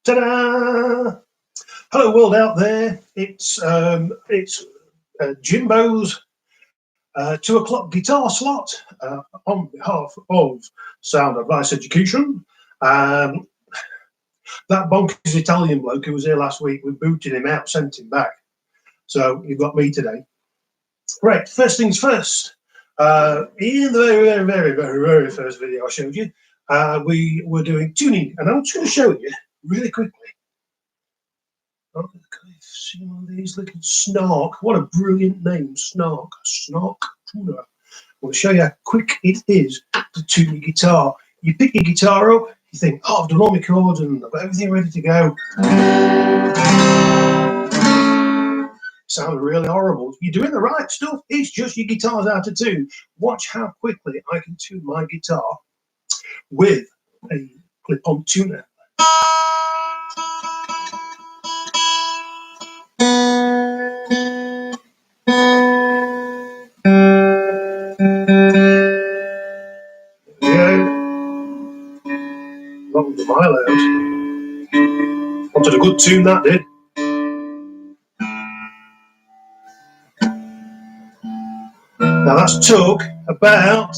Ta-da! Hello, world out there. It's Jimbo's 2 o'clock guitar slot on behalf of Sound Advice Education. That bonkers Italian bloke who was here last week, we booted him out, sent him back. So you've got me today. Right, first things first. In the very first video I showed you, we were doing tuning, and I'm just going to show you really quickly. Oh, see one of these little Snark. What a brilliant name, Snark. Snark Tuner. I'm going to show you how quick it is to tune your guitar. You pick your guitar up, you think, oh, I've done all my chords and I've got everything ready to go. Sounds really horrible. You're doing the right stuff. It's just your guitar's out of tune. Watch how quickly I can tune my guitar with a clip-on tuner. That was my loud. Wanted a good tune, that did. Now that's took about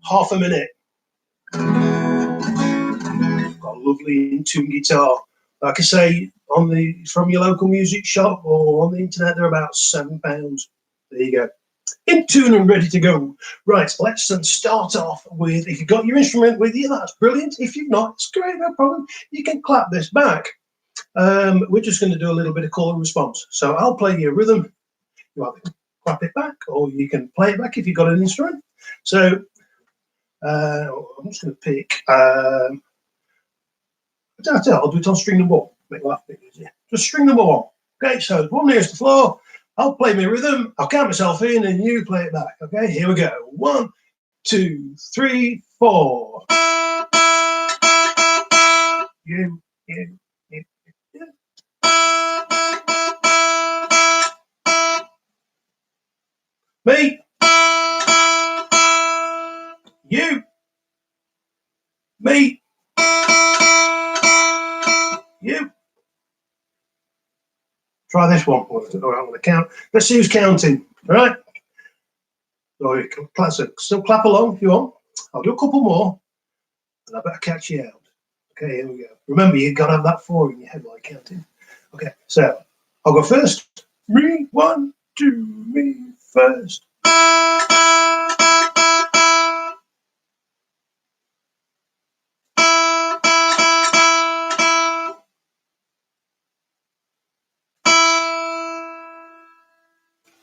half a minute. Got a lovely in-tune guitar. Like I say, from your local music shop or on the internet, they're about £7. There you go. In tune and ready to go. Right, let's start off with, if you've got your instrument with you, that's brilliant. If you've not, it's great, no problem. You can clap this back. We're just going to do a little bit of call and response. So I'll play you a rhythm. You either clap it back or you can play it back if you've got an instrument. So I'm just going to pick, I'll do it on string number 1. Make life a bit easier. Just string number 1. Okay, so 1 nearest the floor. I'll play my rhythm, I'll count myself in, and you play it back. Okay, here we go. 1, 2, 3, 4. You. Me. You. Me. You. Try this one. All right, I'm going to count. Let's see who's counting. All right. So you can still clap along if you want. I'll do a couple more, and I better catch you out. Okay, here we go. Remember, you've got to have that 4 in your head while you're counting. Okay, so I'll go first. Me, 1, 2, me first.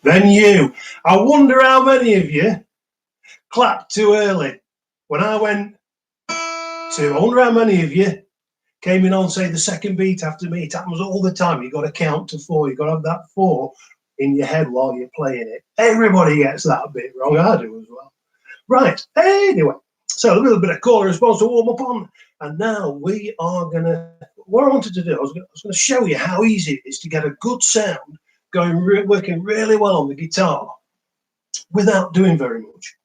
Then you. I wonder how many of you clapped too early. When I went to, I wonder how many of you came in on, say, the second beat after me. It happens all the time. You've got to count to 4. You've got to have that 4 in your head while you're playing it. Everybody gets that bit wrong. I do as well. Right. Anyway, so a little bit of call and response to warm up on. And now we are going to, what I wanted to do, I was going to show you how easy it is to get a good sound working really well on the guitar without doing very much.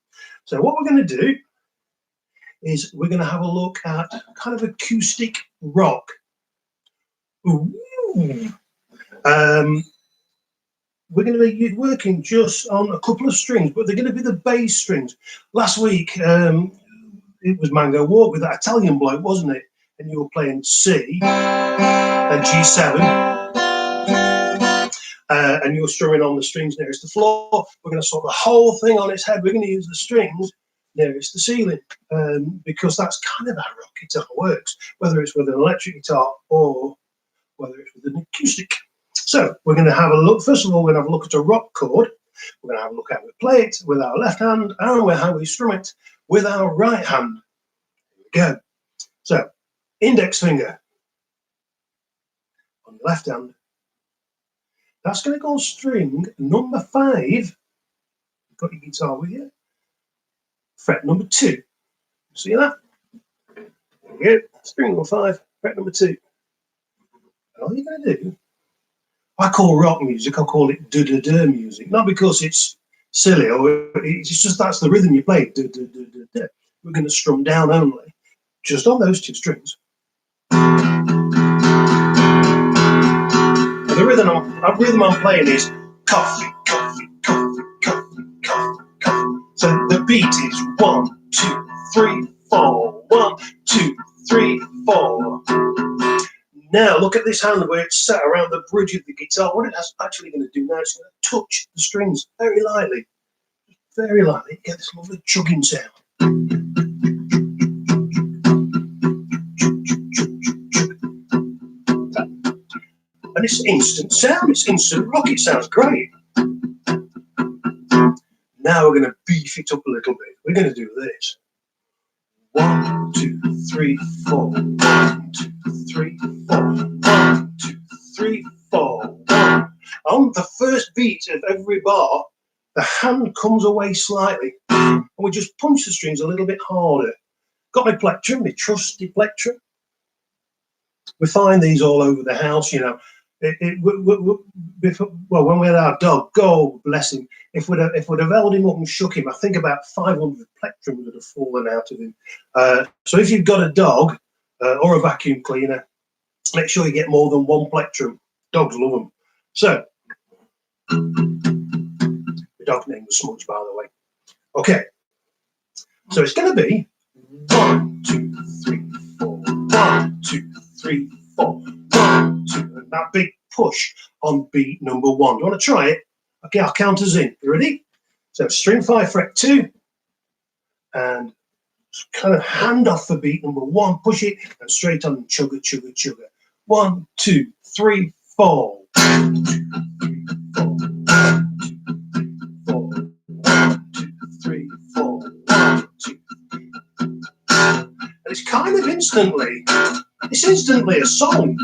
So what we're going to do is we're going to have a look at kind of acoustic rock. Ooh. We're going to be working just on a couple of strings, but they're going to be the bass strings. Last week, it was Mango Walk with that Italian bloke, wasn't it? And you were playing C and G7, and you were strumming on the strings nearest the floor. We're going to sort the whole thing on its head. We're going to use the strings nearest the ceiling, because that's kind of how rock guitar works, whether it's with an electric guitar or whether it's with an acoustic. So we're going to have a look. First of all, we're going to have a look at a rock chord. We're going to have a look at how we play it with our left hand and how we strum it with our right hand. Here we go. So index finger on your left hand. That's going to go on string number 5. You've got your guitar with you. Fret number 2. See that? There you go. String number 5, fret number 2. And all you're going to do, I call rock music, I call it da-da-da music. Not because it's silly, or it's just that's the rhythm you play. Da-da-da-da-da. We're going to strum down only, just on those 2 strings. And So the rhythm I'm playing is coffee, coffee, coffee, coffee, coffee, coffee. So the beat is 1, 2, 3, 4. 1, 2, 3, 4. Now look at this hand where it's set around the bridge of the guitar. What it's actually going to do now, it's going to touch the strings very lightly. Very lightly. Get this lovely chugging sound. And it's instant sound, it's instant rock, it sounds great. Now we're going to beef it up a little bit. We're going to do this. 1, 2, 3, 4. 1, 2, 3, 4. 1, 2, 3, 4. 1. On the first beat of every bar, the hand comes away slightly, and we just punch the strings a little bit harder. Got my plectrum, my trusty plectrum. We find these all over the house, you know. Well, when we had our dog, God bless him, if we'd have held him up and shook him, I think about 500 plectrums would have fallen out of him. So if you've got a dog or a vacuum cleaner, make sure you get more than one plectrum. Dogs love them. So, the dog name was Smudge, by the way. Okay, so it's going to be 1, 2, 3, 4. 1, 2, 3, 4. 1, 2, and that big push on beat number 1. Do you want to try it? Okay, I'll count us in. You ready? So string 5, fret 2, and kind of hand off for beat number 1. Push it and straight on and chugga, chugga, chugga. 1, 2, 3, 4. 1, 2, 3, 4. 1, 2. And it's kind of instantly a song.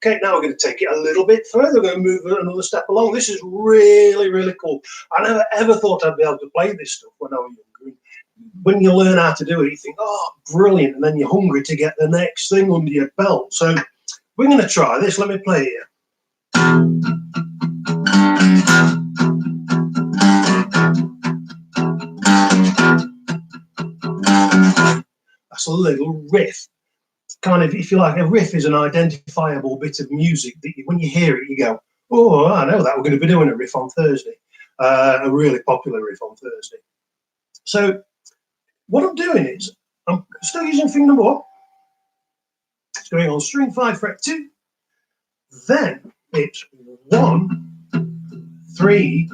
Okay, now we're going to take it a little bit further. We're going to move another step along. This is really, really cool. I never ever thought I'd be able to play this stuff when I was younger. When you learn how to do it, you think, oh, brilliant. And then you're hungry to get the next thing under your belt. So we're going to try this. Let me play here. That's a little riff. Kind of, if you like, a riff is an identifiable bit of music that when you hear it, you go, oh, I know that. We're going to be doing a riff on Thursday, a really popular riff on Thursday. So what I'm doing is I'm still using finger number 1. It's going on string 5, fret 2. Then it's 1, 3,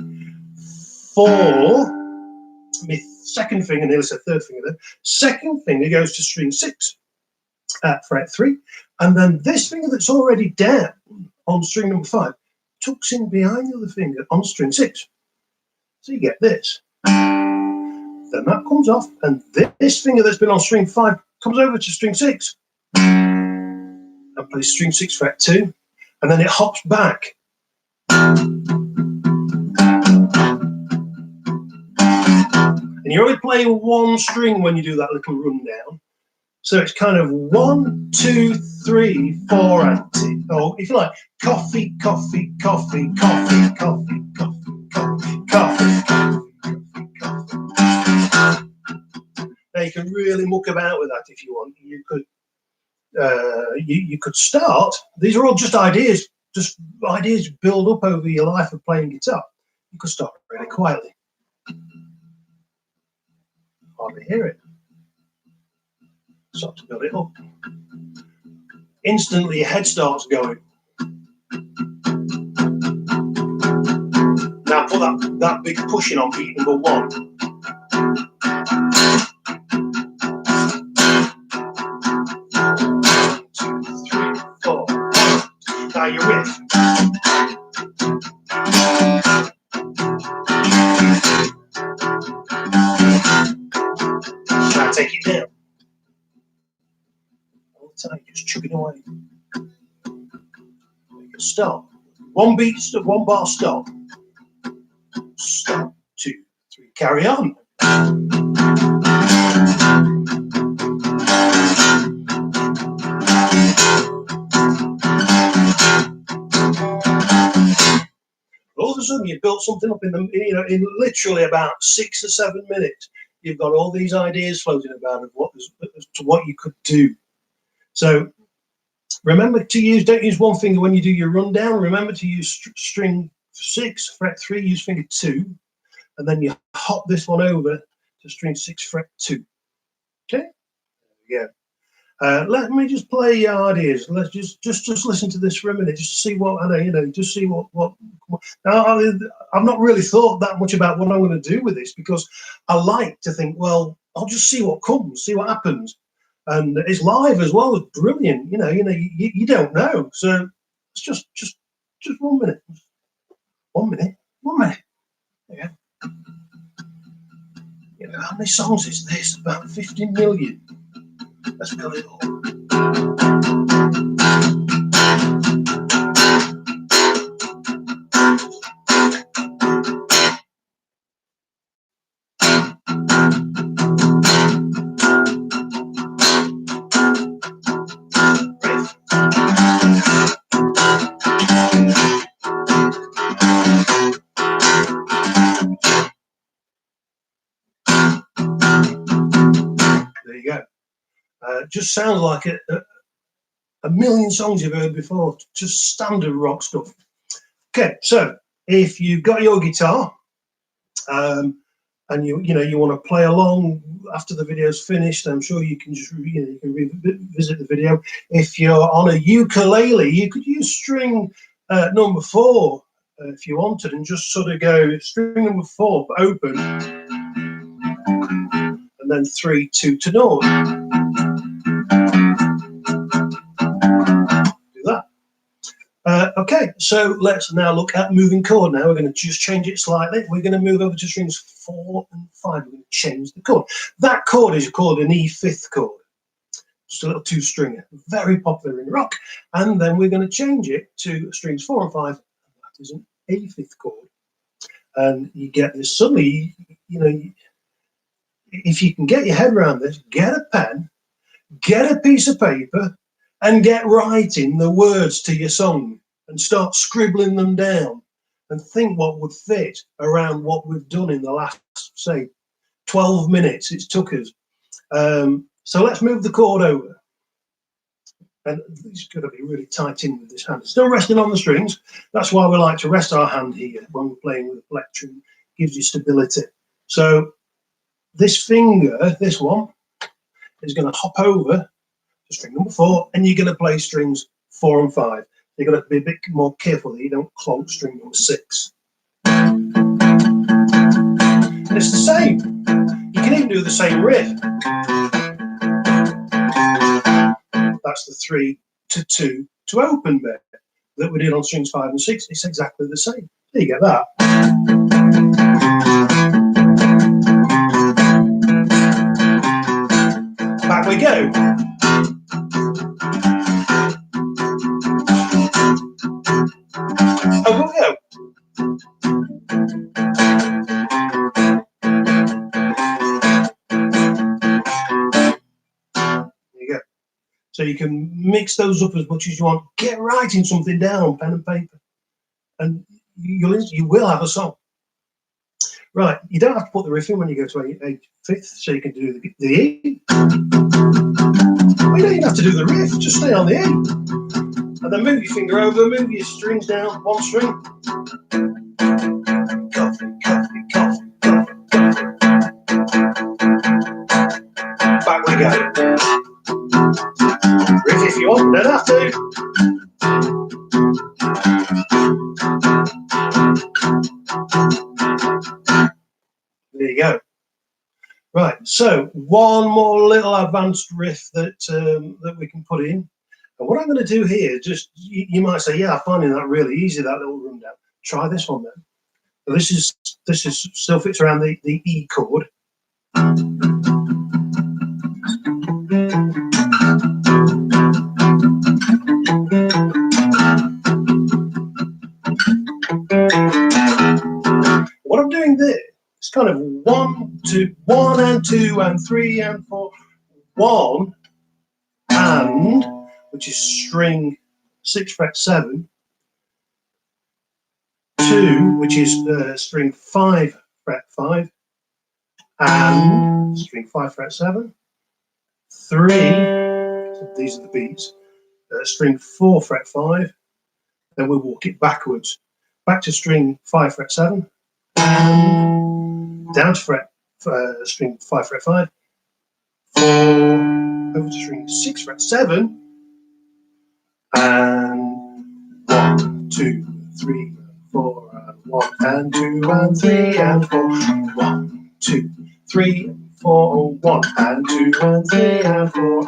4. My second finger, nearly said third finger then. Second finger goes to string 6 at fret 3. And then this finger that's already down on string number 5 tucks in behind the other finger on string 6. So you get this. Then that comes off, and this finger that's been on string 5 comes over to string 6 and plays string 6 fret 2, and then it hops back. And you're only playing one string when you do that little rundown. So it's kind of 1, 2, 3, 4, and or if you like, coffee, coffee, coffee, coffee, coffee, coffee, coffee, coffee, coffee, coffee. Now you can really muck about with that if you want. You could you could start. These are all just ideas build up over your life of playing guitar. You could start really quietly. Hardly hear it. Start to build it up. Instantly your head starts going. Now put that big pushing on beat number 1. Now your riff. Now take it down. All the time, just chugging away. You can stop. 1 beat, stop, 1 bar, stop. Stop, 2, 3, carry on. All of a sudden, you've built something up in literally about 6 or 7 minutes. You've got all these ideas floating about of what you could do. So Remember to use, don't use one finger when you do your rundown. Remember to use string 6, fret 3, use finger 2, and then you hop this one over to string 6, fret 2. Okay, there we go. Let me just play your ideas. Let's just listen to this for a minute, just to see what I know. You know, just see what. Now, I've not really thought that much about what I'm going to do with this, because I like to think, well, I'll just see what comes, see what happens, and it's live as well. It's brilliant. You don't know. So it's just 1 minute, 1 minute, 1 minute. Yeah. You know, how many songs is this? About 15 million. Let's build it all. There you go. Just sounds like a million songs you've heard before. Just standard rock stuff. Okay, so if you've got your guitar, and you want to play along after the video's finished, I'm sure you can just you can revisit the video. If you're on a ukulele, you could use string number 4 if you wanted, and just sort of go string number 4 open, and then 3, 2 to 0. Do that. Okay, so let's now look at moving chord. Now we're going to just change it slightly. We're going to move over to strings 4 and 5. We're going to change the chord. That chord is called an E5 chord. Just a little 2-stringer, very popular in rock. And then we're going to change it to strings 4 and 5. That is an A5 chord. And you get this suddenly, if you can get your head around this, get a pen, get a piece of paper, and get writing the words to your song and start scribbling them down and think what would fit around what we've done in the last, say, 12 minutes it's took us. So let's move the chord over. And it's got to be really tight in with this hand. It's still resting on the strings. That's why we like to rest our hand here when we're playing with a plectrum. Gives you stability. So this finger, this one, is going to hop over to string number 4, and you're going to play strings 4 and 5. You've got to be a bit more careful that you don't clonk string number 6. And it's the same. You can even do the same riff. That's the 3 to 2 to open bit that we did on strings 5 and 6. It's exactly the same. There you get that. Back we go. Over we go. There you go. So you can mix those up as much as you want. Get writing something down on pen and paper, and you will have a song. Right, you don't have to put the riff in when you go to a 5th, so you can do the E. Well, you don't even have to do the riff, just stay on the E. And then move your finger over, move your strings down, 1 string. Coffee, coffee, coffee, coffee, coffee. Back we go. Riff if you want, don't have to. There you go. Right, so one more little advanced riff that that we can put in. And what I'm going to do here, just you might say, yeah, I'm finding that really easy, that little rundown. Try this one then. So this is still fits around the E chord. What I'm doing there, it's kind of 1, 2, 1 and 2 and 3 and 4, 1 and, which is string 6 fret 7, 2, which is string 5 fret 5, and string 5 fret 7, 3, so these are the beats, string 4 fret 5, then we walk it backwards, back to string 5 fret 7, and down to string 5 fret 5, 4, over to string 6 fret 7, and 1, 2, 3, 4, and 1, and 2, and 3, and 4, 1, 2, 3, 4, 1, and 2, and 3, and 4,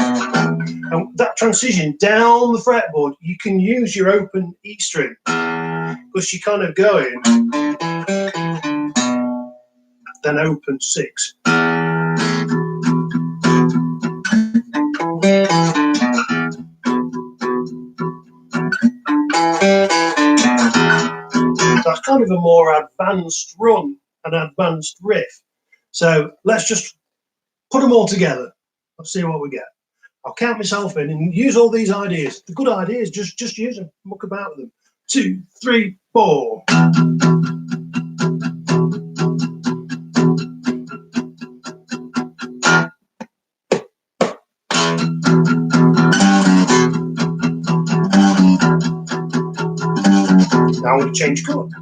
and that transition down the fretboard, you can use your open E string because you're kind of going, then open 6. That's kind of a more advanced run, an advanced riff. So let's just put them all together. Let's see what we get. I'll count myself in and use all these ideas. The good ideas, just use them, muck about with them. 2, 3, 4. Now I'm going to change chord.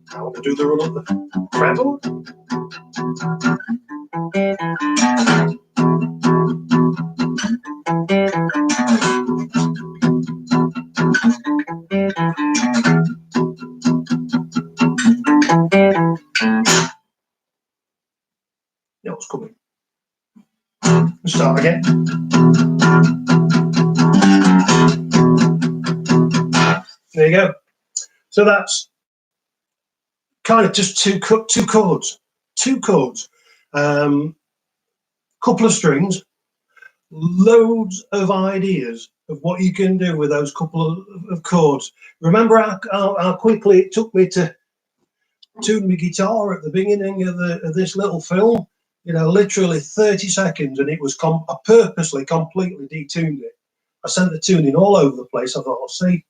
I want to do the run up the fretboard. Yeah, what's coming? Let's start again. There you go. So that's kind of just two chords, couple of strings, loads of ideas of what you can do with those couple of chords. Remember how quickly it took me to tune my guitar at the beginning of this little film? You know, literally 30 seconds, and it was I purposely completely detuned it. I sent the tuning all over the place. I thought, I'll see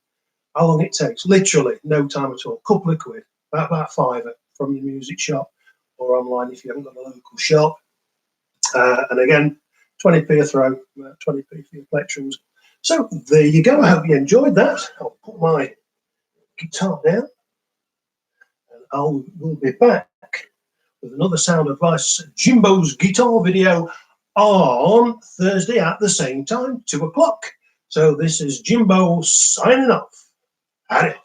how long it takes. Literally no time at all. Couple of quid, about £5 from your music shop or online if you haven't got a local shop. And again, 20p a throw, 20p for your plectrums. So there you go. I hope you enjoyed that. I'll put my guitar down, and we'll be back with another Sound Advice Jimbo's guitar video on Thursday at the same time, 2 o'clock. So this is Jimbo signing off. Adios.